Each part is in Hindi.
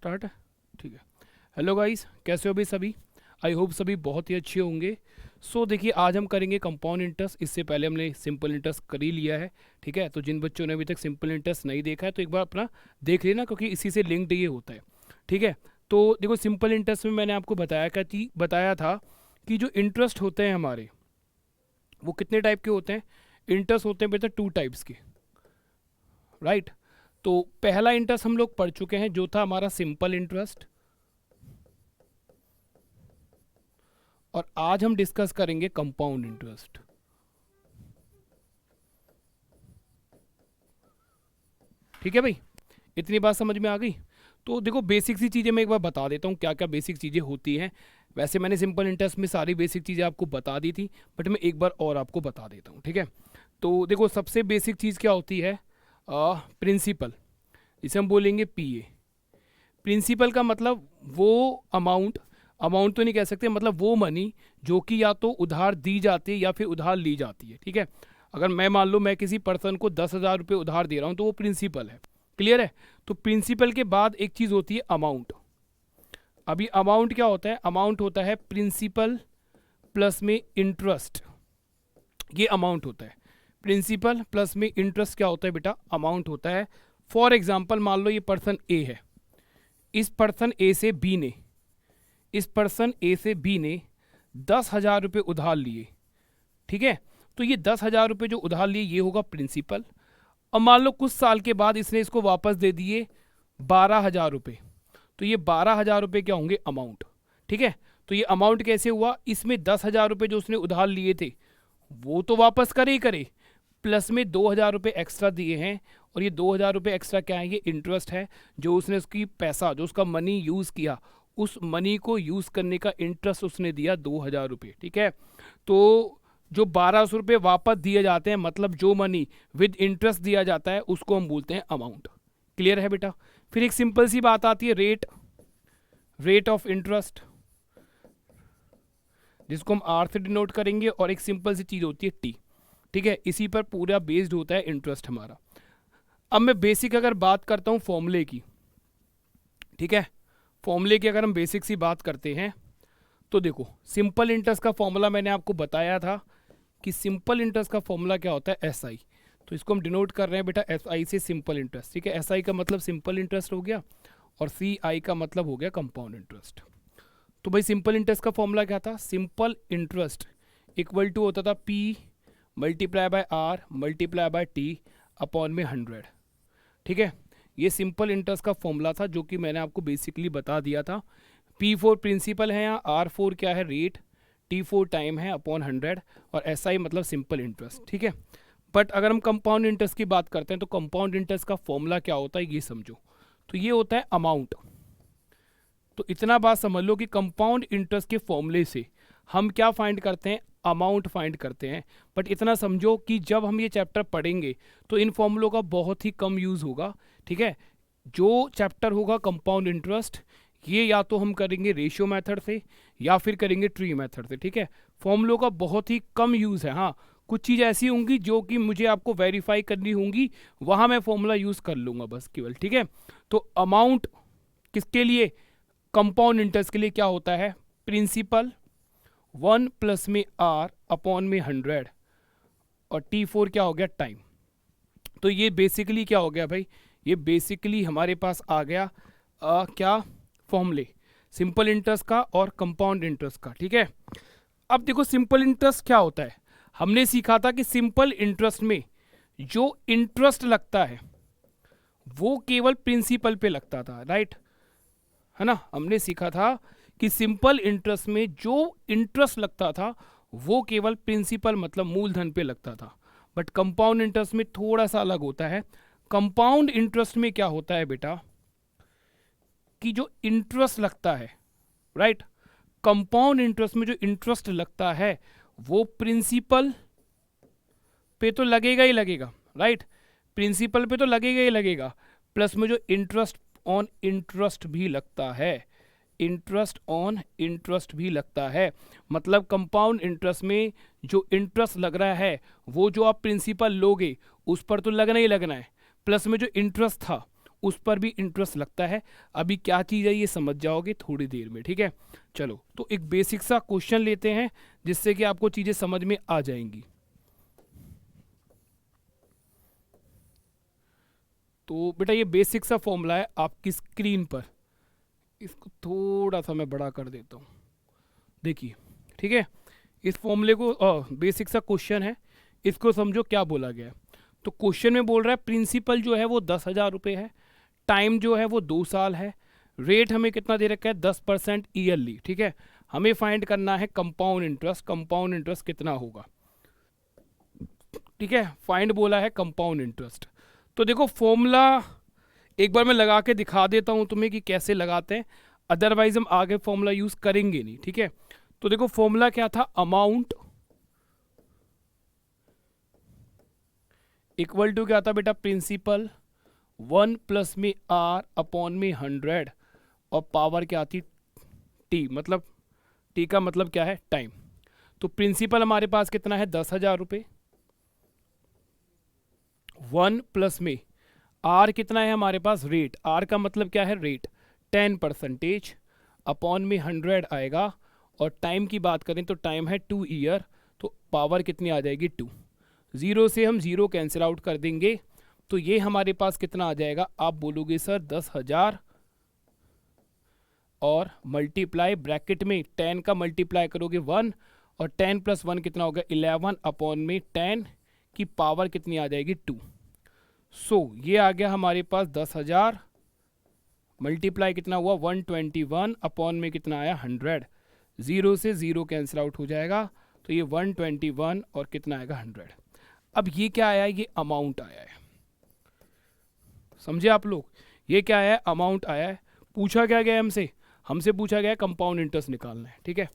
स्टार्ट है, ठीक है। हेलो गाइस, कैसे हो भाई सभी? आई होप सभी बहुत ही अच्छे होंगे। देखिए, आज हम करेंगे कंपाउंड इंटरेस्ट। इससे पहले हमने सिंपल इंटरेस्ट कर ही लिया है, ठीक है। तो जिन बच्चों ने अभी तक सिंपल इंटरेस्ट नहीं देखा है तो एक बार अपना देख लेना, क्योंकि इसी से लिंक्ड ये होता है, ठीक है। तो देखो, सिंपल इंटरेस्ट में मैंने आपको बताया था कि जो इंटरेस्ट होते हैं हमारे, वो कितने टाइप के होते हैं। इंटरेस्ट होते हैं बेटा 2 टाइप्स के, राइट। तो पहला इंटरेस्ट हम लोग पढ़ चुके हैं, जो था हमारा सिंपल इंटरेस्ट, और आज हम डिस्कस करेंगे कंपाउंड इंटरेस्ट। ठीक है भाई, इतनी बात समझ में आ गई। तो देखो, बेसिक सी चीज़ें मैं एक बार बता देता हूँ क्या क्या बेसिक चीज़ें होती हैं। वैसे मैंने सिंपल इंटरेस्ट में सारी बेसिक चीज़ें आपको बता दी थी, बट मैं एक बार और आपको बता देता हूँ, ठीक है। तो देखो, सबसे बेसिक चीज़ क्या होती है, प्रिंसिपल, जिसे हम बोलेंगे पीए। प्रिंसिपल का मतलब वो अमाउंट तो नहीं कह सकते, मतलब वो मनी जो कि या तो उधार दी जाती है या फिर उधार ली जाती है, ठीक है। अगर मैं मान लो मैं किसी पर्सन को 10,000 रुपये उधार दे रहा हूँ तो वो प्रिंसिपल है, क्लियर है। तो प्रिंसिपल के बाद एक चीज़ होती है अमाउंट। अभी अमाउंट क्या होता है? अमाउंट होता है प्रिंसिपल प्लस में इंटरेस्ट, ये अमाउंट होता है। प्रिंसिपल प्लस में इंटरेस्ट क्या होता है बेटा? अमाउंट होता है। फॉर एग्जाम्पल, मान लो ये पर्सन ए है, इस पर्सन ए से बी ने 10,000 रुपये उधार लिए, ठीक है। तो ये 10,000 रुपये जो उधार लिए ये होगा प्रिंसिपल। और मान लो कुछ साल के बाद इसने इसको वापस दे दिए 12,000 रुपये, तो ये 12,000 रुपये क्या होंगे? अमाउंट, ठीक है। तो ये अमाउंट कैसे हुआ? इसमें 10,000 रुपये जो उसने उधार लिए थे वो तो वापस करे ही करे, प्लस में 2,000 रुपये एक्स्ट्रा दिए हैं। और ये 2,000 रुपये एक्स्ट्रा क्या है? ये इंटरेस्ट है, जो उसने उसकी पैसा, जो उसका मनी यूज़ किया, उस मनी को यूज़ करने का इंटरेस्ट उसने दिया 2,000 रुपये, ठीक है। तो जो 1,200 रुपये वापस दिए जाते हैं, मतलब जो मनी विद इंटरेस्ट दिया जाता है, उसको हम बोलते हैं अमाउंट। क्लियर है बेटा? फिर एक सिंपल सी बात आती है, रेट ऑफ इंटरेस्ट, जिसको हम आर से डिनोट करेंगे, और एक सिंपल सी चीज़ होती है टी, ठीक है। इसी पर पूरा बेस्ड होता है इंटरेस्ट हमारा। अब मैं बेसिक अगर बात करता हूँ फॉर्मूले की, ठीक है, फॉर्मूले की अगर हम बेसिक सी बात करते हैं तो देखो, सिंपल इंटरेस्ट का फॉर्मूला मैंने आपको बताया था कि सिंपल इंटरेस्ट का फॉर्मूला क्या होता है? S I. तो इसको हम डिनोट कर रहे हैं बेटा एस आई से, सिंपल इंटरेस्ट, ठीक है। एस आई का मतलब सिंपल इंटरेस्ट हो गया, और सी आई का मतलब हो गया कंपाउंड इंटरेस्ट। तो भाई, सिंपल इंटरेस्ट का फॉर्मूला क्या था? सिंपल इंटरेस्ट इक्वल टू होता था P multiply by R multiply by T upon में 100, ठीक है। ये सिंपल इंटरेस्ट का फॉर्मूला था, जो कि मैंने आपको बेसिकली बता दिया था। P4 प्रिंसिपल है यहाँ, R4 क्या है? रेट, T4 टाइम है अपॉन 100, और SI मतलब सिंपल इंटरेस्ट, ठीक है। बट अगर हम कंपाउंड इंटरेस्ट की बात करते हैं तो कंपाउंड इंटरेस्ट का फॉर्मूला क्या होता है ये समझो। तो ये होता है अमाउंट। तो इतना बात समझ लो कि कंपाउंड इंटरेस्ट के फॉर्मूले से हम क्या फाइंड करते हैं? अमाउंट फाइंड करते हैं। बट इतना समझो कि जब हम ये चैप्टर पढ़ेंगे तो इन फॉर्मूलों का बहुत ही कम यूज़ होगा, ठीक है। जो चैप्टर होगा कंपाउंड इंटरेस्ट, ये या तो हम करेंगे रेशियो मेथड से या फिर करेंगे ट्री मेथड से, ठीक है। फॉर्मूलों का बहुत ही कम यूज़ है। हाँ, कुछ चीज़ ऐसी होंगी जो कि मुझे आपको वेरीफाई करनी होंगी, वहाँ मैं फॉर्मूला यूज़ कर लूँगा बस केवल, ठीक है। तो अमाउंट किसके लिए? कंपाउंड इंटरेस्ट के लिए क्या होता है? प्रिंसिपल 1 प्लस में आर अपॉन में 100, और T4 क्या हो गया? टाइम। तो ये बेसिकली क्या हो गया भाई? ये बेसिकली हमारे पास आ गया क्या? फॉर्मूले, सिंपल इंटरेस्ट का और कंपाउंड इंटरेस्ट का, ठीक है। अब देखो, सिंपल इंटरेस्ट क्या होता है? हमने सीखा था कि सिंपल इंटरेस्ट में जो इंटरेस्ट लगता है वो केवल प्रिंसिपल पे लगता था, राइट, है ना। हमने सीखा था कि सिंपल इंटरेस्ट में जो इंटरेस्ट लगता था वो केवल प्रिंसिपल मतलब मूलधन पे लगता था। बट कंपाउंड इंटरेस्ट में थोड़ा सा अलग होता है। कंपाउंड इंटरेस्ट में क्या होता है बेटा कि जो इंटरेस्ट लगता है, राइट, कंपाउंड इंटरेस्ट में जो इंटरेस्ट लगता है वो प्रिंसिपल पे तो लगेगा ही लगेगा, राइट, प्रिंसिपल पे तो लगेगा ही लगेगा, प्लस में जो इंटरेस्ट ऑन इंटरेस्ट भी लगता है, इंटरेस्ट ऑन इंटरेस्ट भी लगता है। मतलब कंपाउंड इंटरेस्ट में जो इंटरेस्ट लग रहा है वो जो आप प्रिंसिपल लोगे उस पर तो लगना ही लगना है, प्लस में जो इंटरेस्ट था उस पर भी इंटरेस्ट लगता है। अभी क्या चीज़ है ये समझ जाओगे थोड़ी देर में, ठीक है। चलो तो एक बेसिक सा क्वेश्चन लेते हैं जिससे कि आपको चीज़ें समझ में आ जाएंगी। तो बेटा ये बेसिक सा फॉर्मूला है आपकी स्क्रीन पर, इसको थोड़ा सा मैं बड़ा कर देता हूँ, देखिए, ठीक है। इस फॉर्मूले को बेसिक सा क्वेश्चन है, इसको समझो क्या बोला गया है। तो क्वेश्चन में बोल रहा है प्रिंसिपल जो है वो 10,000 रुपये है, टाइम जो है वो 2 साल है, रेट हमें कितना दे रखा है 10% ईयरली, ठीक है। हमें फाइंड करना है कंपाउंड इंटरेस्ट, कंपाउंड इंटरेस्ट कितना होगा, ठीक है। फाइंड बोला है कंपाउंड इंटरेस्ट। तो देखो फॉर्मूला एक बार मैं लगा के दिखा देता हूँ तुम्हें कि कैसे लगाते हैं, अदरवाइज हम आगे फॉर्मूला यूज करेंगे नहीं, ठीक है। तो देखो फॉर्मूला क्या था, अमाउंट इक्वल टू क्या था बेटा, प्रिंसिपल 1 प्लस में आर अपॉन में 100 और पावर क्या आती टी, मतलब टी का मतलब क्या है, टाइम। तो प्रिंसिपल हमारे पास कितना है 10,000 रुपये, 1 प्लस में आर कितना है हमारे पास, रेट, आर का मतलब क्या है रेट 10% अपॉन में 100 आएगा, और टाइम की बात करें तो टाइम है 2 ईयर, तो पावर कितनी आ जाएगी 2। ज़ीरो से हम ज़ीरो कैंसिल आउट कर देंगे, तो ये हमारे पास कितना आ जाएगा, आप बोलोगे सर 10,000 और मल्टीप्लाई ब्रैकेट में 10 का मल्टीप्लाई करोगे 1, और 10 प्लस 1 कितना होगा 11 अपॉन में 10 की पावर कितनी आ जाएगी 2। सो ये आ गया हमारे पास 10,000 मल्टीप्लाई कितना हुआ 121 अपॉन में कितना आया 100, ज़ीरो से ज़ीरो कैंसिल आउट हो जाएगा, तो ये 121 और कितना आएगा 100। अब ये क्या आया, ये अमाउंट आया है, समझे आप लोग, ये क्या आया है, अमाउंट आया है। पूछा क्या गया हमसे, हमसे पूछा गया कंपाउंड इंटरेस्ट निकालना है, ठीक है।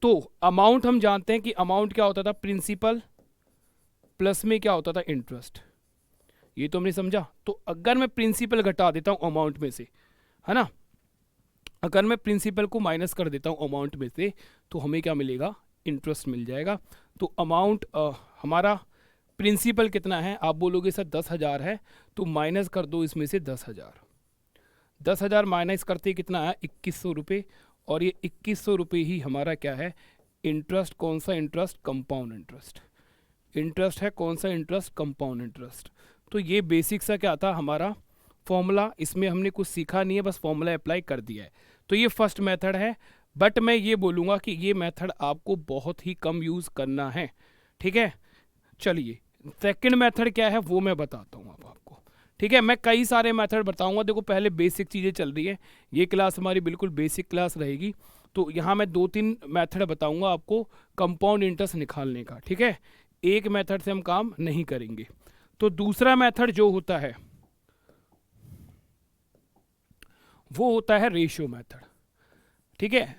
तो अमाउंट हम जानते हैं कि अमाउंट क्या होता था, प्रिंसिपल प्लस में क्या होता था इंटरेस्ट, ये तो हमने समझा। तो अगर मैं प्रिंसिपल घटा देता हूँ अमाउंट में से, है ना, अगर मैं प्रिंसिपल को माइनस कर देता हूँ अमाउंट में से, तो हमें क्या मिलेगा, इंटरेस्ट मिल जाएगा। तो अमाउंट हमारा प्रिंसिपल कितना है, आप बोलोगे सर 10,000 है, तो माइनस कर दो इसमें से 10,000, 10,000 माइनस करते कितना है 2100 रुपये, और ये 2100 रुपये ही हमारा क्या है, इंटरेस्ट। कौन सा इंटरेस्ट, कंपाउंड इंटरेस्ट, इंटरेस्ट है कौन सा इंटरेस्ट, कंपाउंड इंटरेस्ट। तो ये बेसिक सा क्या था हमारा फॉर्मूला, इसमें हमने कुछ सीखा नहीं है, बस फॉर्मूला अप्लाई कर दिया है। तो ये फर्स्ट मेथड है, बट मैं ये बोलूँगा कि ये मेथड आपको बहुत ही कम यूज़ करना है, ठीक है। चलिए सेकंड मेथड क्या है वो मैं बताता हूँ अब आपको, ठीक है। मैं कई सारे मेथड बताऊँगा, देखो पहले बेसिक चीज़ें चल रही है, ये क्लास हमारी बिल्कुल बेसिक क्लास रहेगी। तो यहाँ मैं 2-3 मेथड बताऊँगा आपको कंपाउंड इंटरेस्ट निकालने का, ठीक है। एक मेथड से हम काम नहीं करेंगे। तो दूसरा मेथड जो होता है वो होता है रेशियो मेथड, ठीक है,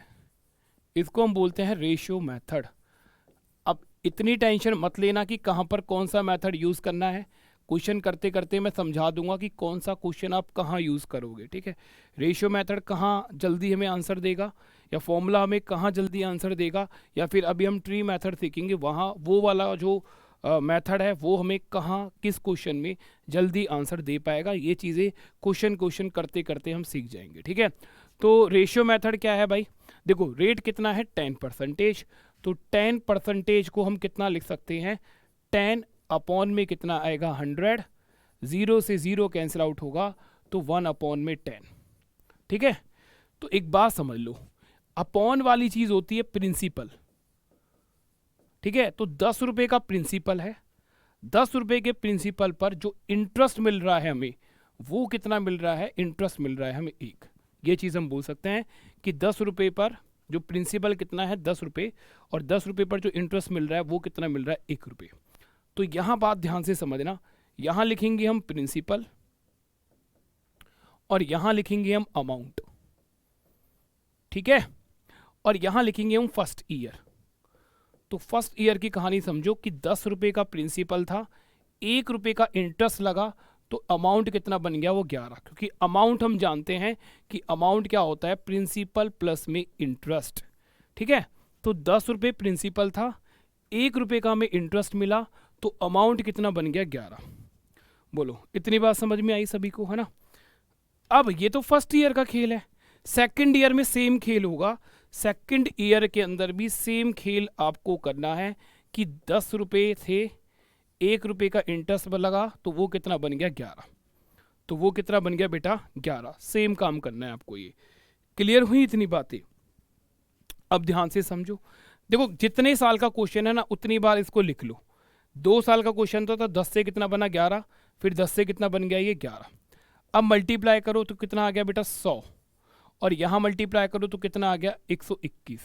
इसको हम बोलते हैं रेशियो मेथड। अब इतनी टेंशन मत लेना कि कहाँ पर कौन सा मेथड यूज़ करना है, क्वेश्चन करते करते मैं समझा दूंगा कि कौन सा क्वेश्चन आप कहाँ यूज़ करोगे, ठीक है। रेशियो मेथड कहाँ जल्दी हमें आंसर देगा, या फॉर्मूला हमें कहाँ जल्दी आंसर देगा, या फिर अभी हम ट्री मेथड सीखेंगे वहाँ वो वाला जो मेथड है वो हमें कहाँ किस क्वेश्चन में जल्दी आंसर दे पाएगा, ये चीज़ें क्वेश्चन करते करते हम सीख जाएंगे, ठीक है। तो रेशियो मेथड क्या है भाई, देखो रेट कितना है 10%, तो 10% को हम कितना लिख सकते हैं, 10 अपॉन में कितना आएगा 100, ज़ीरो से ज़ीरो कैंसिल आउट होगा, तो 1 अपॉन में 10, ठीक है। तो एक बात समझ लो, अपॉन वाली चीज़ होती है प्रिंसिपल, ठीक है। तो 10 रुपये का प्रिंसिपल है, 10 रुपये के प्रिंसिपल पर जो इंटरेस्ट मिल रहा है हमें, वो कितना मिल रहा है, इंटरेस्ट मिल रहा है हमें 1। ये चीज़ हम बोल सकते हैं कि 10 रुपये पर जो प्रिंसिपल कितना है 10 रुपये, और 10 रुपये पर जो इंटरेस्ट मिल रहा है वो कितना मिल रहा है 1 रुपये। तो यहाँ बात ध्यान से समझना, यहाँ लिखेंगे हम प्रिंसिपल और यहाँ लिखेंगे हम अमाउंट, ठीक है, और यहाँ लिखेंगे हम फर्स्ट ईयर। तो फर्स्ट ईयर की कहानी समझो कि 10 रुपये का प्रिंसिपल था, 1 रुपये का इंटरेस्ट लगा, तो अमाउंट कितना बन गया वो 11, क्योंकि अमाउंट हम जानते हैं कि अमाउंट क्या होता है, प्रिंसिपल प्लस में इंटरेस्ट, ठीक है। तो 10 रुपये प्रिंसिपल था, 1 रुपये का हमें इंटरेस्ट मिला, तो अमाउंट कितना बन गया 11। बोलो इतनी बात समझ में आई सभी को, है ना। अब ये तो फर्स्ट ईयर का खेल है, सेकंड ईयर में सेम खेल होगा। सेकंड ईयर के अंदर भी सेम खेल आपको करना है कि 10 रुपये थे, 1 रुपये का इंटरेस्ट लगा तो वो कितना बन गया 11, तो वो कितना बन गया बेटा 11। सेम काम करना है आपको। ये क्लियर हुई इतनी बातें? अब ध्यान से समझो। देखो जितने साल का क्वेश्चन है ना उतनी बार इसको लिख लो। 2 साल का क्वेश्चन था तो 10 से कितना बना 11, फिर 10 से कितना बन गया ये 11। अब मल्टीप्लाई करो तो कितना आ गया बेटा 100, और यहाँ मल्टीप्लाई करो तो कितना आ गया 121।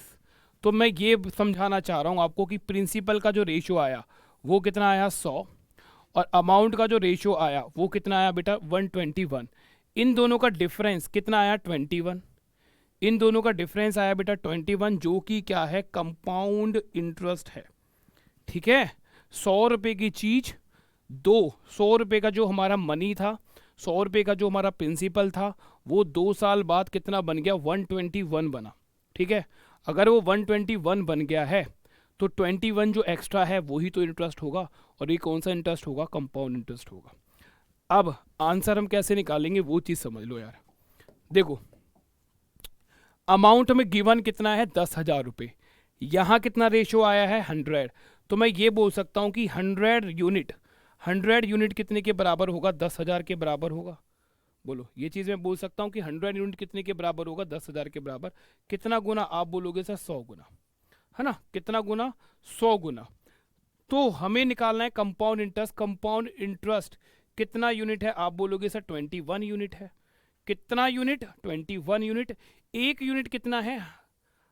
तो मैं ये समझाना चाह रहा हूँ आपको कि प्रिंसिपल का जो रेशियो आया वो कितना आया 100, और अमाउंट का जो रेशियो आया वो कितना आया बेटा 121। इन दोनों का डिफरेंस कितना आया 21। इन दोनों का डिफरेंस आया बेटा 21, जो कि क्या है कंपाउंड इंटरेस्ट है। ठीक है, 100 रुपये की चीज 100 रुपये का जो हमारा मनी था, 100 रुपये का जो हमारा प्रिंसिपल था, वो 2 साल बाद कितना बन गया 121 बना। ठीक है, अगर वो 121 बन गया है तो 21 जो एक्स्ट्रा है वही तो इंटरेस्ट होगा, और ये कौन सा इंटरेस्ट होगा कंपाउंड इंटरेस्ट होगा। अब आंसर हम कैसे निकालेंगे वो चीज़ समझ लो यार। देखो अमाउंट में गिवन कितना है 10,000 रुपये, यहाँ कितना रेशो आया है 100, तो मैं ये बोल सकता हूँ कि 100 यूनिट कितने के बराबर होगा 10,000 के बराबर होगा। बोलो ये चीज़ मैं बोल सकता हूँ कि 100 यूनिट कितने के बराबर होगा 10,000 के बराबर। कितना गुना? आप बोलोगे सर 100 गुना, है ना। कितना गुना? 100 गुना। तो हमें निकालना है कंपाउंड इंटरेस्ट। कंपाउंड इंटरेस्ट कितना यूनिट है? आप बोलोगे सर 21 यूनिट है। कितना यूनिट? 21 यूनिट। एक यूनिट कितना है?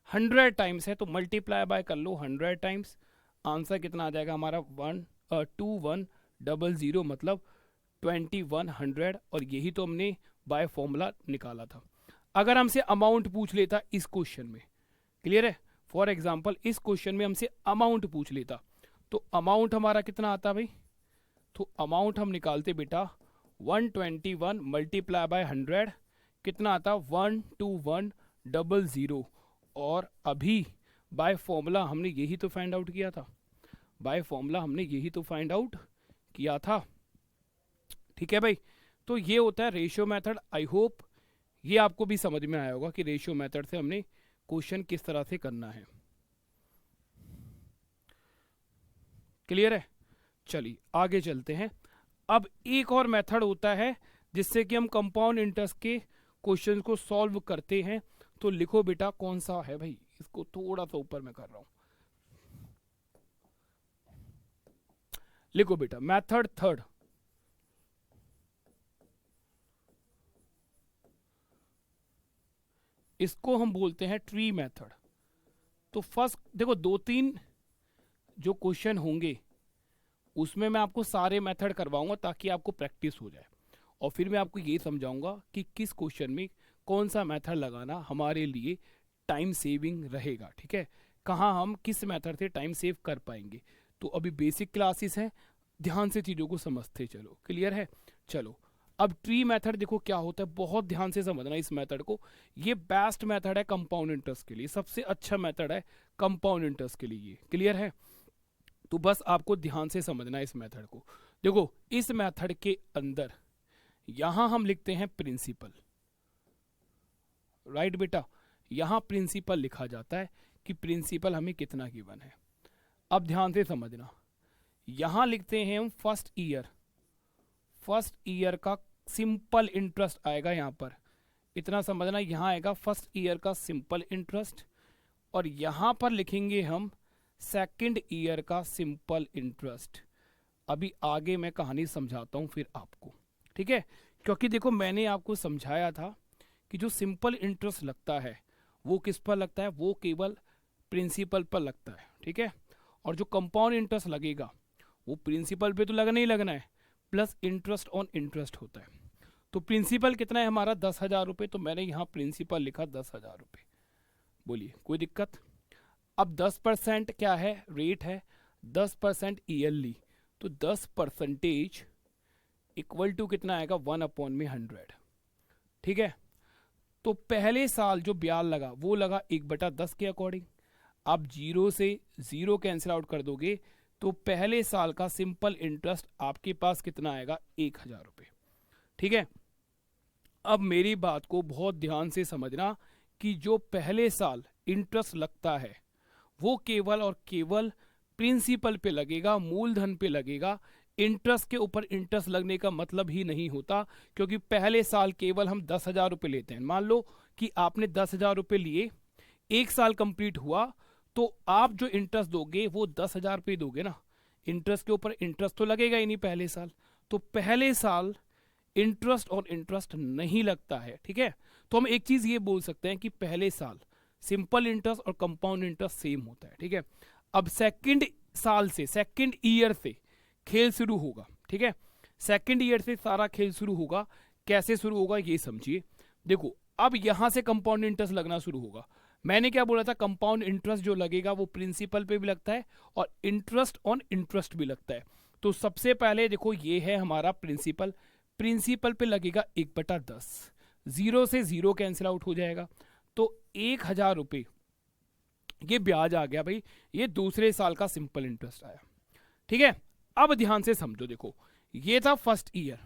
100 टाइम्स है, तो मल्टीप्लाई बाय कर लो 100 टाइम्स। आंसर कितना आ जाएगा हमारा 2100, मतलब 2100, और यही तो हमने बाय फॉर्मूला निकाला था। अगर हमसे अमाउंट पूछ लेता इस क्वेश्चन में, क्लियर है, फॉर एग्जांपल इस क्वेश्चन में हमसे अमाउंट पूछ लेता तो अमाउंट हमारा कितना आता भाई? तो अमाउंट हम निकालते बेटा 121 मल्टीप्लाई बाय 100, कितना आता 12100, और अभी बाय फॉर्मूला हमने यही तो फाइंड आउट किया था। बाय फॉर्मूला हमने यही तो फाइंड आउट किया था। ठीक है भाई, तो ये होता है रेशियो मेथड। आई होप ये आपको भी समझ में आया होगा कि रेशियो मेथड से हमने क्वेश्चन किस तरह से करना है। क्लियर है? चलिए आगे चलते हैं। अब एक और मेथड होता है जिससे कि हम कंपाउंड इंटरेस्ट के क्वेश्चन को सॉल्व करते हैं। तो लिखो बेटा कौन सा है भाई, इसको थोड़ा सा ऊपर में कर रहा हूं। लिखो बेटा मेथड थर्ड। इसको हम बोलते हैं ट्री मेथड। तो फर्स्ट देखो 2-3 जो क्वेश्चन होंगे उसमें मैं आपको सारे मेथड करवाऊंगा ताकि आपको प्रैक्टिस हो जाए, और फिर मैं आपको ये समझाऊंगा कि किस क्वेश्चन में कौन सा मेथड लगाना हमारे लिए टाइम सेविंग रहेगा। ठीक है, कहाँ हम किस मेथड से टाइम सेव कर पाएंगे। तो अभी बेसिक क्लासेस हैं, ध्यान से चीज़ों को समझते चलो। क्लियर है? चलो अब ट्री मेथड देखो क्या होता है, बहुत ध्यान से समझना इस मेथड को। ये बेस्ट मेथड है कंपाउंड इंटरेस्ट के लिए, सबसे अच्छा मेथड है कंपाउंड इंटरेस्ट के लिए। क्लियर है? तो बस आपको ध्यान से समझना है इस मेथड को। देखो इस मेथड के अंदर यहां हम लिखते हैं प्रिंसिपल, राइट बेटा, यहां प्रिंसिपल लिखा जाता है कि प्रिंसिपल हमें कितना गिवन है। अब ध्यान से समझना, यहां लिखते हैं हम फर्स्ट ईयर का सिंपल इंटरेस्ट आएगा यहां पर, इतना समझना, यहां आएगा फर्स्ट ईयर का सिंपल इंटरेस्ट, और यहां पर लिखेंगे हम सेकंड ईयर का सिंपल इंटरेस्ट। अभी आगे मैं कहानी समझाता हूं फिर आपको। ठीक है, क्योंकि देखो मैंने आपको समझाया था कि जो सिंपल इंटरेस्ट लगता है वो किस पर लगता है, वो केवल प्रिंसिपल पर लगता है। ठीक है, और जो कंपाउंड इंटरेस्ट लगेगा वो प्रिंसिपल पे तो लगना ही लगना है, प्लस इंटरेस्ट ऑन इंटरेस्ट होता है। तो प्रिंसिपल कितना है हमारा 10,000 रुपये, तो मैंने यहाँ प्रिंसिपल लिखा 10,000 रुपये। बोलिए कोई दिक्कत? अब 10% क्या है, रेट है 10% ईयरली, तो 10% इक्वल टू कितना आएगा 1/100। ठीक है, तो पहले साल जो ब्याज लगा वो लगा 1/10 के अकॉर्डिंग। आप 0 से 0 कैंसिल आउट कर दोगे तो पहले साल का सिंपल इंटरेस्ट आपके पास कितना आएगा 1,000 रुपये। ठीक है, अब मेरी बात को बहुत ध्यान से समझना कि जो पहले साल इंटरेस्ट लगता है वो केवल और केवल प्रिंसिपल पे लगेगा, मूलधन पे लगेगा। इंटरेस्ट के ऊपर इंटरेस्ट लगने का मतलब ही नहीं होता, क्योंकि पहले साल केवल हम 10,000 रुपये लेते हैं। मान लो कि आपने 10,000 रुपये लिए, एक साल कंप्लीट हुआ, तो आप जो इंटरेस्ट दोगे वो 10,000 रुपये दोगे ना। इंटरेस्ट के ऊपर इंटरेस्ट तो लगेगा ही नहीं पहले साल, तो पहले साल इंटरेस्ट और इंटरेस्ट नहीं लगता है। ठीक है, तो हम एक चीज ये बोल सकते हैं कि पहले साल सिंपल इंटरेस्ट और कंपाउंड इंटरेस्ट सेम होता है। ठीक है, अब सेकंड साल से, सेकंड ईयर से खेल शुरू होगा। ठीक है, सेकंड ईयर से सारा खेल शुरू होगा। कैसे शुरू होगा ये समझिए। देखो, अब यहां से कंपाउंड इंटरेस्ट लगना शुरू होगा। मैंने क्या बोला था, कंपाउंड इंटरेस्ट जो लगेगा वो प्रिंसिपल पे भी लगता है और इंटरेस्ट ऑन इंटरेस्ट भी लगता है। तो सबसे पहले देखो, ये है हमारा प्रिंसिपल। प्रिंसिपल पे लगेगा 1/10, जीरो से जीरो कैंसिल आउट हो जाएगा, तो 1,000 रुपये ये ब्याज आ गया भाई, ये दूसरे साल का सिंपल इंटरेस्ट आया। ठीक है, अब ध्यान से समझो। देखो, ये था फर्स्ट ईयर,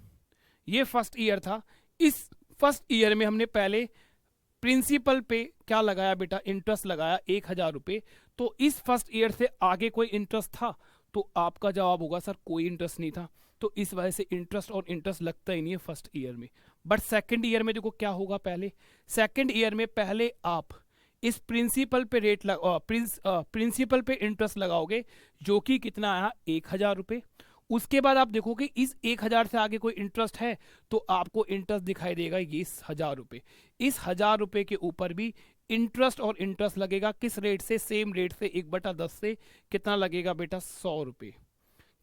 ये फर्स्ट ईयर था। इस फर्स्ट ईयर में हमने पहले प्रिंसिपल पे क्या लगाया बेटा, इंटरेस्ट लगाया 1,000 रुपये। तो इस फर्स्ट ईयर से आगे कोई इंटरेस्ट था? तो आपका जवाब होगा सर कोई इंटरेस्ट नहीं था। तो इस वजह से इंटरेस्ट और इंटरेस्ट लगता ही नहीं है फर्स्ट ईयर में। बट सेकंड ईयर में देखो क्या होगा, पहले सेकंड ईयर में पहले आप इस प्रिंसिपल पे रेट प्रिंसिपल पे इंटरेस्ट लगाओगे, जो कि कितना आया, 1,000 रुपये। उसके बाद आप देखोगे इस 1,000 से आगे कोई इंटरेस्ट है, तो आपको इंटरेस्ट दिखाई देगा ये 1,000 रुपये। इस 1,000 रुपये के ऊपर भी इंटरेस्ट और इंटरेस्ट लगेगा। किस रेट से? सेम रेट से, 1/10 से। कितना लगेगा बेटा? 100 रुपये।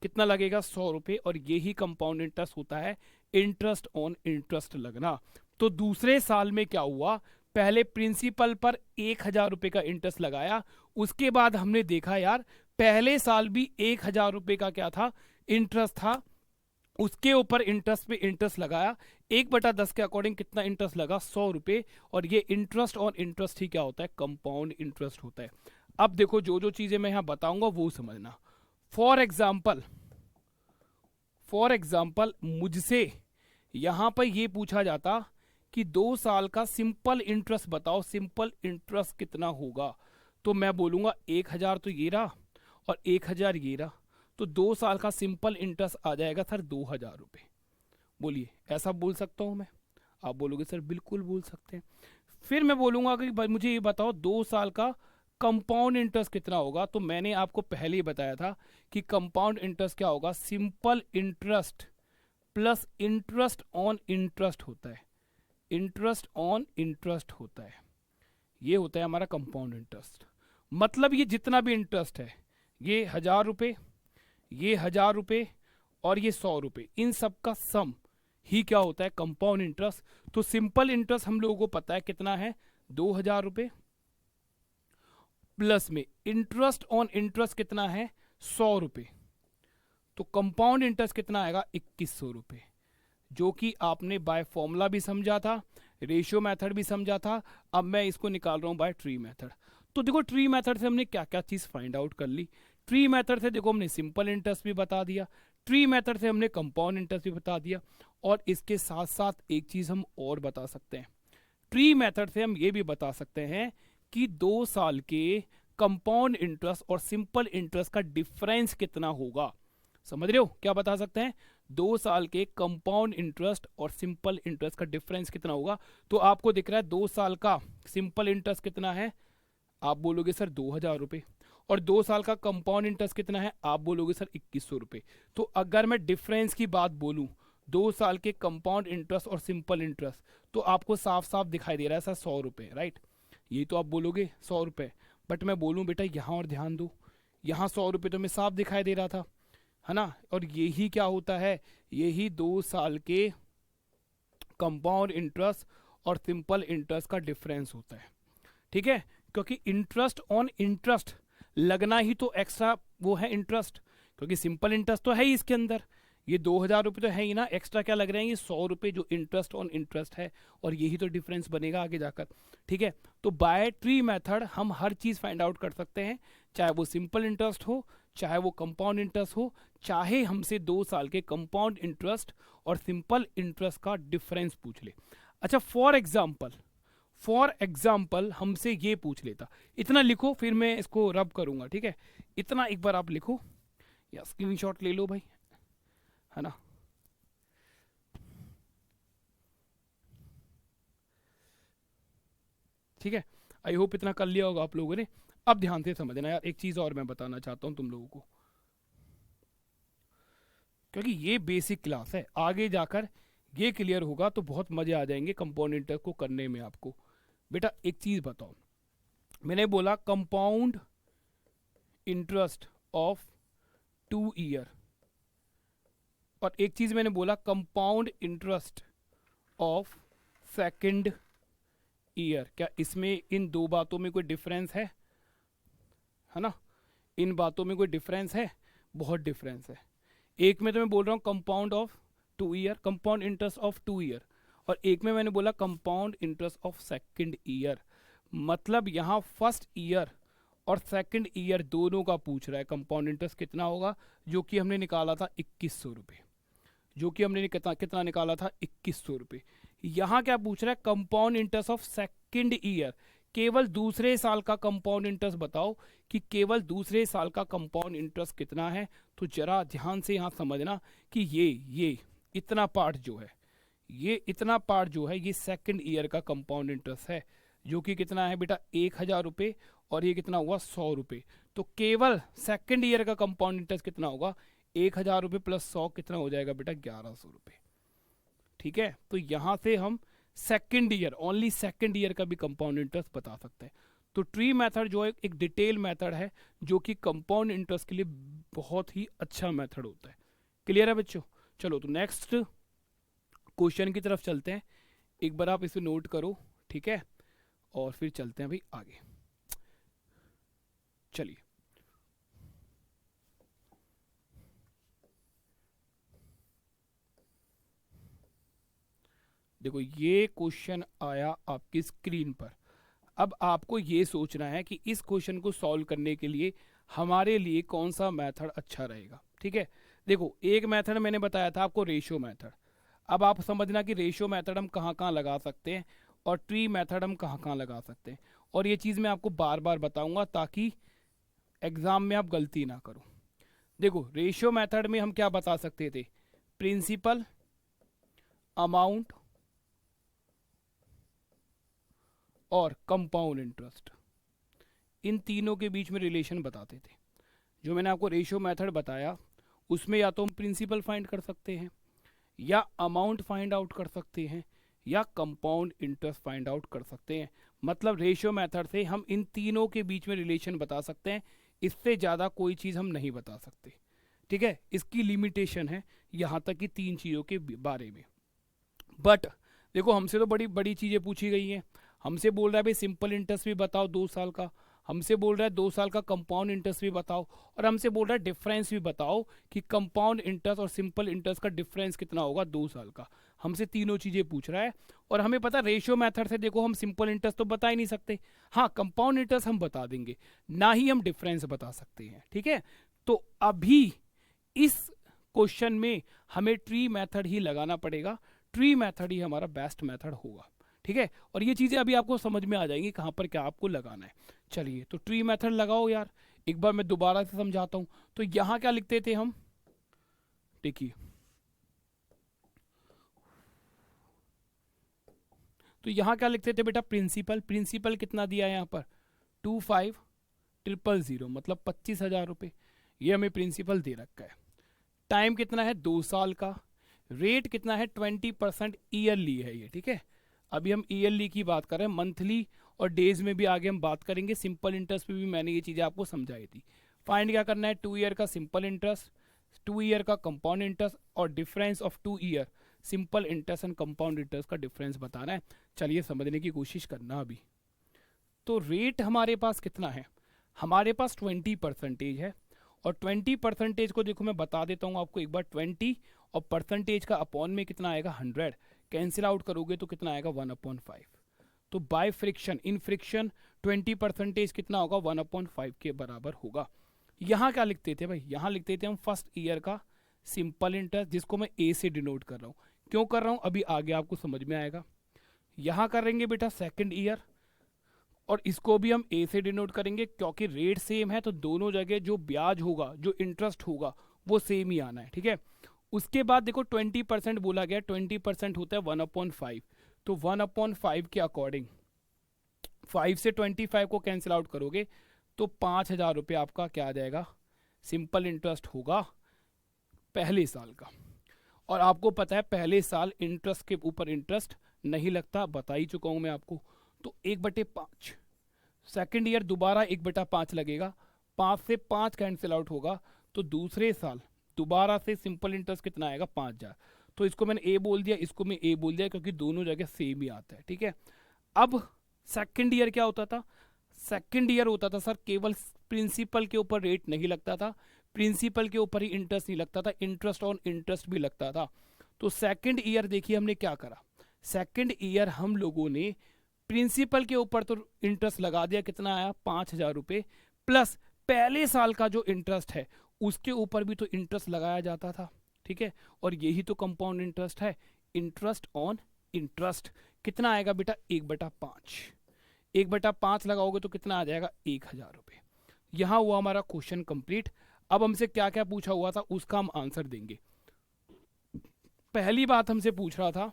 कितना लगेगा? 100 रुपये। और यही कंपाउंड इंटरेस्ट होता है, इंटरेस्ट ऑन इंटरेस्ट लगना। तो दूसरे साल में क्या हुआ, पहले प्रिंसिपल पर 1,000 रुपये का इंटरेस्ट लगाया। उसके बाद हमने देखा यार, पहले साल भी 1,000 रुपये का क्या था, इंटरेस्ट था। उसके ऊपर इंटरेस्ट पे इंटरेस्ट लगाया, 1/10 के अकॉर्डिंग कितना इंटरेस्ट लगा, 100 रुपये। और ये इंटरेस्ट ऑन इंटरेस्ट ही क्या होता है, कंपाउंड इंटरेस्ट होता है। अब देखो, जो जो चीजें मैं यहां बताऊंगा वो समझना। फॉर एग्जाम्पल मुझसे यहां पर ये पूछा जाता कि 2 साल का सिंपल इंटरेस्ट बताओ, सिंपल इंटरेस्ट कितना होगा, तो मैं बोलूंगा 1,000 तो ये रहा और 1,000 ये रहा, तो 2 साल का सिंपल इंटरेस्ट आ जाएगा सर 2,000 रुपये। बोलिए, ऐसा बोल सकता हूं मैं? आप बोलोगे सर बिल्कुल बोल सकते हैं। फिर मैं बोलूंगा कि मुझे ये बताओ 2 साल का कंपाउंड इंटरेस्ट कितना होगा, तो मैंने आपको पहले ही बताया था कि कंपाउंड इंटरेस्ट क्या होगा, simple interest plus interest on interest होता है। इंटरेस्ट ऑन इंटरेस्ट होता है, ये होता है हमारा कंपाउंड इंटरेस्ट। मतलब ये जितना भी इंटरेस्ट है, ये 1,000 रुपये, ये 1,000 रुपये और ये 100 रुपये, इन सब का सम ही क्या होता है, कंपाउंड इंटरेस्ट। तो सिंपल इंटरेस्ट हम लोगों को पता है कितना है, 2,000 रुपये, प्लस में इंटरेस्ट ऑन इंटरेस्ट कितना है, 100 रुपये। तो कंपाउंड इंटरेस्ट कितना आएगा, 2,100 रुपये, जो कि आपने बाय फॉर्मूला भी समझा था, रेशियो मेथड भी समझा था। अब मैं इसको निकाल रहा हूं बाय ट्री मेथड। तो देखो, ट्री मेथड से हमने क्या क्या चीज फाइंड आउट कर ली। ट्री मेथड से देखो हमने सिंपल इंटरेस्ट भी बता दिया, ट्री मेथड से हमने कंपाउंड इंटरेस्ट भी बता दिया, और इसके साथ साथ एक चीज हम और बता सकते हैं। ट्री मेथड से हम ये भी बता सकते हैं कि 2 साल के कंपाउंड इंटरेस्ट और सिंपल इंटरेस्ट का डिफरेंस कितना होगा। समझ रहे हो क्या बता सकते हैं, 2 साल के कंपाउंड इंटरेस्ट और सिंपल इंटरेस्ट का डिफरेंस कितना होगा। तो आपको दिख रहा है 2 साल का सिंपल इंटरेस्ट कितना है, आप बोलोगे सर 2,000 रुपये, और 2 साल का कंपाउंड इंटरेस्ट कितना है, आप बोलोगे सर 2,100 रुपये। तो अगर मैं डिफरेंस की बात बोलूं, 2 साल के कंपाउंड इंटरेस्ट और सिंपल इंटरेस्ट, तो आपको साफ साफ दिखाई दे रहा है सर 100 रुपये, राइट। ये तो आप बोलोगे 100 रुपये, बट मैं बोलूं बेटा यहाँ और ध्यान दो, यहाँ 100 रुपये तो मैं साफ दिखाई दे रहा था, है ना। और यही क्या होता है, यही 2 साल के कंपाउंड इंटरेस्ट और सिंपल इंटरेस्ट का डिफरेंस होता है। ठीक है, क्योंकि इंटरेस्ट ऑन इंटरेस्ट लगना ही तो एक्स्ट्रा वो है इंटरेस्ट, क्योंकि सिंपल इंटरेस्ट तो है ही इसके अंदर, ये 2,000 रुपये तो है ही ना, एक्स्ट्रा क्या लग रहे हैं, ये 100 रुपये जो इंटरेस्ट ऑन इंटरेस्ट है, और यही तो डिफरेंस बनेगा आगे जाकर। ठीक है, तो बाय ट्री मेथड हम हर चीज फाइंड आउट कर सकते हैं, चाहे वो सिंपल इंटरेस्ट हो, चाहे वो कंपाउंड इंटरेस्ट हो, चाहे हमसे 2 साल के कंपाउंड इंटरेस्ट और सिंपल इंटरेस्ट का डिफरेंस पूछ ले। अच्छा फॉर एग्जाम्पल हमसे ये पूछ लेता, इतना लिखो फिर मैं इसको रब करूंगा, ठीक है, इतना एक बार आप लिखो या स्क्रीनशॉट ले लो भाई, है ना। ठीक है, आई होप इतना कर लिया होगा आप लोगों ने। अब ध्यान से समझना यार, एक चीज़ और मैं बताना चाहता हूँ तुम लोगों को, क्योंकि ये बेसिक क्लास है, आगे जाकर ये क्लियर होगा तो बहुत मजे आ जाएंगे कंपाउंड इंटरेस्ट को करने में आपको। बेटा एक चीज़ बताओ, मैंने बोला कंपाउंड इंटरेस्ट ऑफ 2 ईयर, और एक चीज़ मैंने बोला compound interest of second year. क्या इसमें इन दो बातों में कोई डिफरेंस है ना? इन बातों में कोई डिफरेंस है? बहुत डिफरेंस है। एक में तो मैं बोल रहा हूँ compound of 2 year, compound interest of 2 year, और एक में मैंने बोला compound interest of second year. मतलब यहाँ फर्स्ट ईयर और सेकंड ईयर दोनों का पूछ रहा है कंपाउंड इंटरेस्ट कितना होगा, जो कि हमने निकाला था 2100 रुपये, जो कि हमने कितना निकाला था 2100 रुपये। यहाँ क्या पूछ रहा है, compound interest of second year, केवल दूसरे साल का कंपाउंड इंटरेस्ट बताओ कि केवल दूसरे साल का कंपाउंड इंटरेस्ट कितना है। तो जरा ध्यान से यहाँ समझना कि ये इतना पार्ट जो है, ये इतना पार्ट जो है ये सेकंड ईयर का कंपाउंड इंटरेस्ट है, जो कि कितना है बेटा 1000 रुपये, और ये कितना हुआ 100 रुपये। तो केवल सेकंड ईयर का कंपाउंड इंटरेस्ट कितना होगा, 1000 रुपये प्लस 100 कितना हो जाएगा बेटा 1100 रुपये। ठीक है, तो यहाँ से हम second year, only second year का भी कंपाउंड इंटरेस्ट बता सकते हैं। तो ट्री मेथड जो है एक डिटेल मेथड है, जो कि कंपाउंड इंटरेस्ट के लिए बहुत ही अच्छा मेथड होता है। क्लियर है बच्चों? चलो तो नेक्स्ट क्वेश्चन की तरफ चलते हैं, एक बार आप इसे नोट करो, ठीक है, और फिर चलते हैं भाई आगे। चलिए देखो, ये क्वेश्चन आया आपकी स्क्रीन पर। अब आपको ये सोचना है कि इस क्वेश्चन को सॉल्व करने के लिए हमारे लिए कौन सा मेथड अच्छा रहेगा। ठीक है, देखो एक मेथड मैंने बताया था आपको, रेशियो मेथड। अब आप समझना कि रेशियो मेथड हम कहाँ कहाँ लगा सकते हैं और ट्री मेथड हम कहाँ कहाँ लगा सकते हैं, और ये चीज़ मैं आपको बार बार बताऊंगा ताकि एग्ज़ाम में आप गलती ना करो। देखो रेशियो मेथड में हम क्या बता सकते थे, प्रिंसिपल, अमाउंट और कंपाउंड इंटरेस्ट, इन तीनों के बीच में रिलेशन बताते थे। जो मैंने आपको रेशियो मेथड बताया उसमें या तो हम प्रिंसिपल फाइंड कर सकते हैं, या अमाउंट फाइंड आउट कर सकते हैं, या कंपाउंड इंटरेस्ट फाइंड आउट कर सकते हैं। मतलब रेशियो मेथड से हम इन तीनों के बीच में रिलेशन बता सकते हैं, इससे ज़्यादा कोई चीज़ हम नहीं बता सकते। ठीक है, इसकी लिमिटेशन है यहाँ तक कि 3 चीज़ों के बारे में। बट देखो हमसे तो बड़ी बड़ी चीज़ें पूछी गई हैं। हमसे बोल रहा है भाई सिंपल इंटरेस्ट भी बताओ 2 साल का, हमसे बोल रहा है 2 साल का कंपाउंड इंटरेस्ट भी बताओ, और हमसे बोल रहा है डिफरेंस भी बताओ कि कंपाउंड इंटरेस्ट और सिंपल इंटरेस्ट का डिफरेंस कितना होगा 2 साल का। हमसे तीनों चीज़ें पूछ रहा है, और हमें पता रेशियो मेथड से देखो हम सिंपल इंटरेस्ट तो बता ही नहीं सकते, हाँ कंपाउंड इंटरेस्ट हम बता देंगे, ना ही हम डिफरेंस बता सकते हैं। ठीक है, तो अभी इस क्वेश्चन में हमें ट्री मेथड ही लगाना पड़ेगा, ट्री मेथड ही हमारा बेस्ट मेथड होगा। ठीक है, और ये चीज़ें अभी आपको समझ में आ जाएंगी कहाँ पर क्या आपको लगाना है। चलिए तो ट्री मेथड लगाओ यार, एक बार मैं दोबारा से समझाता हूँ। तो यहाँ क्या लिखते थे हम, देखिए तो यहाँ क्या लिखते थे बेटा, प्रिंसिपल, प्रिंसिपल कितना दिया है यहाँ पर 25,000, मतलब 25,000 रुपये, ये हमें प्रिंसिपल दे रखा है। टाइम कितना है 2 साल का, रेट कितना है 20% ईयरली है ये। ठीक है, अभी हम ईयरली की बात कर रहे हैं, मंथली और डेज में भी आगे हम बात करेंगे। सिंपल इंटरेस्ट पे भी मैंने ये चीज़ें आपको समझाई थी। फाइंड क्या करना है, 2 ईयर का सिंपल इंटरेस्ट, 2 ईयर का कंपाउंड इंटरेस्ट, और difference of 2 year simple interest and compound interest का डिफरेंस बताना है। चलिए समझने की कोशिश करना अभी। तो रेट हमारे पास कितना है, हमारे पास 20% है, और 20% को देखो मैं बता देता हूँ आपको एक बार, 20 और परसेंटेज का अपॉन में कितना आएगा 100, कैंसिल आउट करोगे तो कितना आएगा 1/5। तो बाय फ्रिक्शन, इन फ्रिक्शन 20% कितना होगा 1/5 के बराबर होगा। यहाँ क्या लिखते थे भाई, यहाँ लिखते थे हम फर्स्ट ईयर का सिंपल इंटरेस्ट, जिसको मैं ए से डिनोट कर रहा हूँ। क्यों कर रहा हूँ अभी आगे आपको समझ में आएगा। यहाँ करेंगे बेटा सेकंड ईयर, और इसको भी हम ए से डिनोट करेंगे क्योंकि रेट सेम है, तो दोनों जगह जो ब्याज होगा, जो इंटरेस्ट होगा, वो सेम ही आना है, ठीक है। उसके बाद देखो 20% बोला गया, 20% होता है 1/5, तो 1/5 के अकॉर्डिंग 5 से 25 को कैंसिल आउट करोगे तो 5,000 रुपये आपका क्या आ जाएगा, सिंपल इंटरेस्ट होगा पहले साल का। और आपको पता है पहले साल इंटरेस्ट के ऊपर इंटरेस्ट नहीं लगता, बता ही चुका हूं मैं आपको। तो 1/5, सेकेंड ईयर दोबारा 1/5 लगेगा, 5 से 5 कैंसिल आउट होगा, तो दूसरे साल दोबारा से सिंपल इंटरेस्ट कितना आएगा, 5,000। तो इसको मैंने ए बोल दिया, इसको मैं ए बोल दिया, क्योंकि दोनों जगह सेम ही आता है, ठीक है। अब सेकेंड ईयर क्या होता था, सेकेंड ईयर होता था सर केवल प्रिंसिपल के ऊपर रेट नहीं लगता था, प्रिंसिपल के ऊपर ही इंटरेस्ट नहीं लगता था, इंटरेस्ट ऑन इंटरेस्ट भी लगता था। तो सेकेंड ईयर देखिए हमने क्या करा, सेकेंड ईयर हम लोगों ने प्रिंसिपल के ऊपर तो इंटरेस्ट लगा दिया, कितना आया 5,000 रुपये, प्लस पहले साल का जो इंटरेस्ट है उसके ऊपर भी तो इंटरेस्ट लगाया जाता था, ठीक है। और यही तो कंपाउंड इंटरेस्ट है, इंटरेस्ट ऑन इंटरेस्ट। कितना आएगा बेटा 1/5, 1/5 लगाओगे तो कितना आ जाएगा 1,000 रुपये। यहां हुआ हमारा क्वेश्चन कंप्लीट। अब हमसे क्या क्या पूछा हुआ था उसका हम आंसर देंगे। पहली बात हमसे पूछ रहा था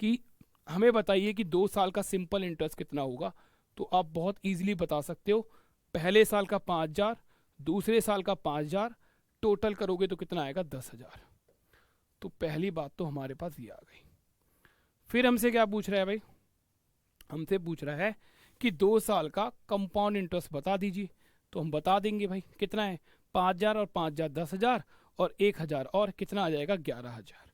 कि हमें बताइए कि 2 साल का सिंपल इंटरेस्ट कितना होगा, तो आप बहुत इजीली बता सकते हो, पहले साल का 5,000, दूसरे साल का 5,000, टोटल करोगे तो कितना आएगा 10,000। तो पहली बात तो हमारे पास ये आ गई। फिर हमसे क्या पूछ रहा है भाई, हमसे पूछ रहा है कि 2 साल का कंपाउंड इंटरेस्ट बता दीजिए। तो हम बता देंगे भाई, कितना है 5,000 और 5,000 10,000, और 1,000 और कितना आ जाएगा 11,000।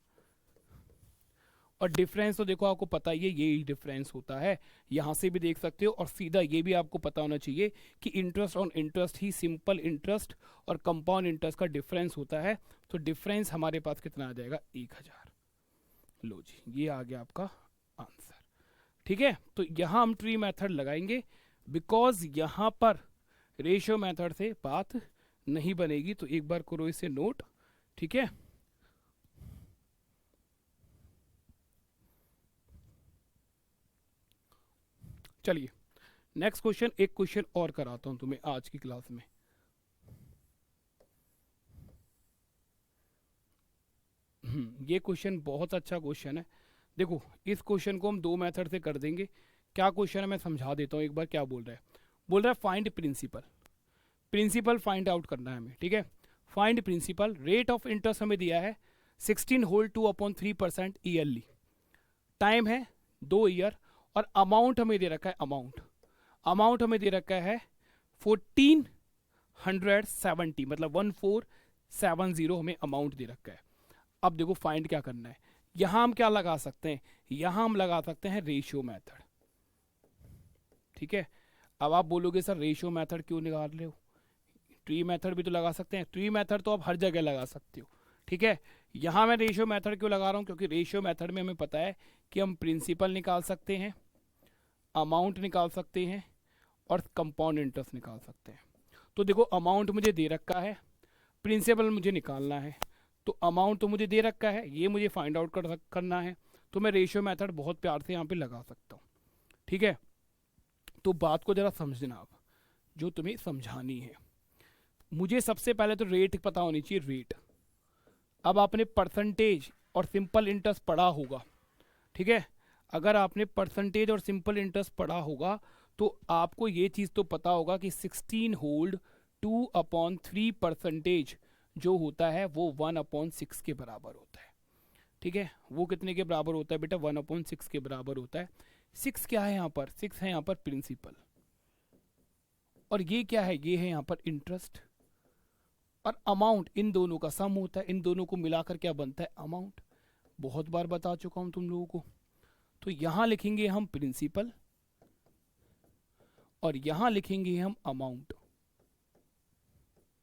और डिफरेंस तो देखो आपको पता ही है, यही डिफरेंस होता है, यहाँ से भी देख सकते हो। और सीधा ये भी आपको पता होना चाहिए कि interest on interest he simple interest और कंपाउंड इंटरेस्ट का डिफरेंस होता है। तो डिफरेंस हमारे पास कितना आ जाएगा 1,000। लो जी, ये आ गया आपका आंसर, ठीक है। तो यहाँ हम ट्री मेथड लगाएंगे, बिकॉज यहाँ पर रेशियो मेथड से बात नहीं बनेगी। तो एक बार करो इसे नोट, ठीक है। चलिए नेक्स्ट क्वेश्चन, एक क्वेश्चन और कराता हूं तुम्हें आज की क्लास में। ये क्वेश्चन बहुत अच्छा क्वेश्चन है। देखो इस क्वेश्चन को हम 2 मेथड से कर देंगे। क्या क्वेश्चन है मैं समझा देता हूँ एक बार। क्या बोल रहा है, बोल रहा है find principal, principal find out करना है हमें, ठीक है। Find principal, rate of interest हमें दिया है 16 होल 2/3% ईयरली, टाइम है 2 ईयर, और अमाउंट हमें दे रखा है, अमाउंट हमें दे रखा है 1470, मतलब 1470 हमें अमाउंट दे रखा है। अब देखो फाइंड क्या करना है, यहां हम क्या लगा सकते हैं, यहां हम लगा सकते हैं रेशियो मेथड, ठीक है। अब आप बोलोगे सर रेशियो मेथड क्यों निकाल रहे हो, ट्री मेथड भी तो लगा सकते हैं। ट्री मेथड तो आप हर जगह लगा सकते हो, ठीक है। यहां मैं रेशियो मेथड क्यों लगा रहा हूं, क्योंकि रेशियो मेथड में हमें पता है कि हम प्रिंसिपल निकाल सकते हैं, अमाउंट निकाल सकते हैं, और कंपाउंड इंटरेस्ट निकाल सकते हैं। तो देखो अमाउंट मुझे दे रखा है, प्रिंसिपल मुझे निकालना है। तो अमाउंट तो मुझे दे रखा है, ये मुझे फाइंड आउट करना है, तो मैं रेशियो मेथड बहुत प्यार से यहाँ पे लगा सकता हूँ, ठीक है। तो बात को जरा समझना आप, जो तुम्हें समझानी है। मुझे सबसे पहले तो रेट पता होनी चाहिए, रेट। अब आपने परसेंटेज और सिंपल इंटरेस्ट पढ़ा होगा, ठीक है। अगर आपने परसेंटेज और सिंपल इंटरेस्ट पढ़ा होगा तो आपको ये चीज़ तो पता होगा कि 16 होल्ड 2/3% जो होता है वो 1/6 के बराबर होता है, ठीक है। वो कितने के बराबर होता है बेटा, 1/6 के बराबर होता है। 6 क्या है यहाँ पर, 6 है यहाँ पर प्रिंसिपल, और ये क्या है, ये है यहाँ पर इंटरेस्ट, और अमाउंट इन दोनों का सम होता है, इन दोनों को मिलाकर क्या बनता है अमाउंट। बहुत बार बता चुका हूं तुम लोगों को। तो यहां लिखेंगे हम प्रिंसिपल और यहां लिखेंगे हम अमाउंट,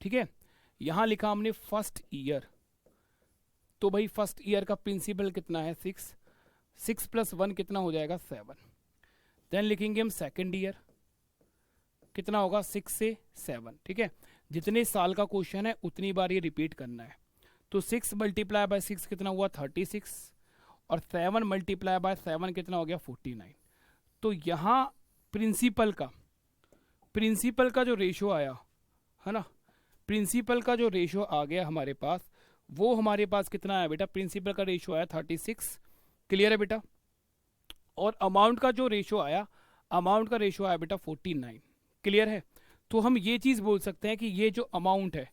ठीक है। यहां लिखा हमने फर्स्ट ईयर, तो भाई फर्स्ट ईयर का प्रिंसिपल कितना है 6, 6 + 1 कितना हो जाएगा 7। देन लिखेंगे हम सेकेंड ईयर, कितना होगा 6 से 7, ठीक है। जितने साल का क्वेश्चन है उतनी बार ये रिपीट करना है। तो 6 × 6 कितना हुआ 36, और 7 मल्टीप्लाई बाय 7 कितना हो गया 49। तो यहाँ प्रिंसिपल का जो रेशो आया है ना, प्रिंसिपल का जो रेशो आ गया हमारे पास, वो हमारे पास कितना आया बेटा, प्रिंसिपल का रेशो आया 36। क्लियर है बेटा। और अमाउंट का जो रेशो आया, अमाउंट का रेशो आया बेटा 49। क्लियर है। तो हम ये चीज़ बोल सकते हैं कि ये जो अमाउंट है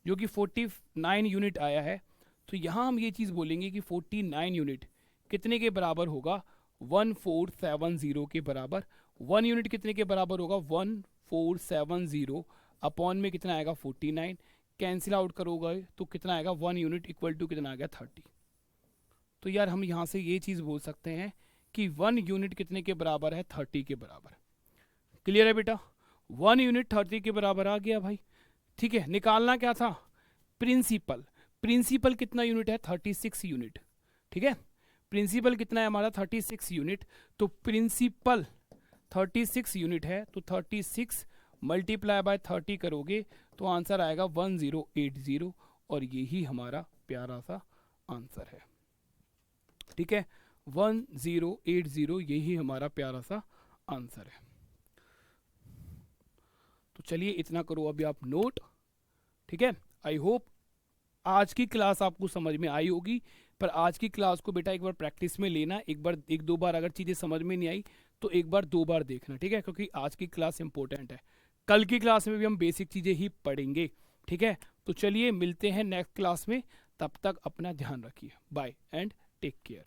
जो कि 49 यूनिट आया है, तो यहाँ हम ये चीज़ बोलेंगे कि 49 यूनिट कितने के बराबर होगा, 1470 के बराबर। 1 यूनिट कितने के बराबर होगा, 1470 अपॉन में कितना आएगा 49, कैंसिल आउट करोगे तो कितना आएगा 1 यूनिट इक्वल टू कितना आ गया 30। तो यार हम यहाँ से ये चीज़ बोल सकते हैं कि 1 यूनिट कितने के बराबर है, 30 के बराबर। क्लियर है बेटा। 1 यूनिट 30 के बराबर आ गया भाई। ठीक है, निकालना क्या था, प्रिंसिपल। प्रिंसिपल कितना यूनिट है, 36 यूनिट। ठीक है, प्रिंसिपल कितना है हमारा 36 यूनिट। तो प्रिंसिपल 36 यूनिट है, तो 36 मल्टीप्लाई बाय 30 करोगे तो आंसर आएगा 1080, और यही हमारा प्यारा सा आंसर है। ठीक है, 1080 यही हमारा प्यारा सा आंसर है। तो चलिए इतना करो अभी आप नोट। ठीक है, आई होप आज की क्लास आपको समझ में आई होगी, पर आज की क्लास को बेटा एक बार प्रैक्टिस में लेना, एक दो बार अगर चीज़ें समझ में नहीं आई तो एक बार 2 बार देखना। ठीक है, क्योंकि आज की क्लास इंपॉर्टेंट है। कल की क्लास में भी हम बेसिक चीज़ें ही पढ़ेंगे। ठीक है, तो चलिए मिलते हैं नेक्स्ट क्लास में, तब तक अपना ध्यान रखिए। Bye and take care.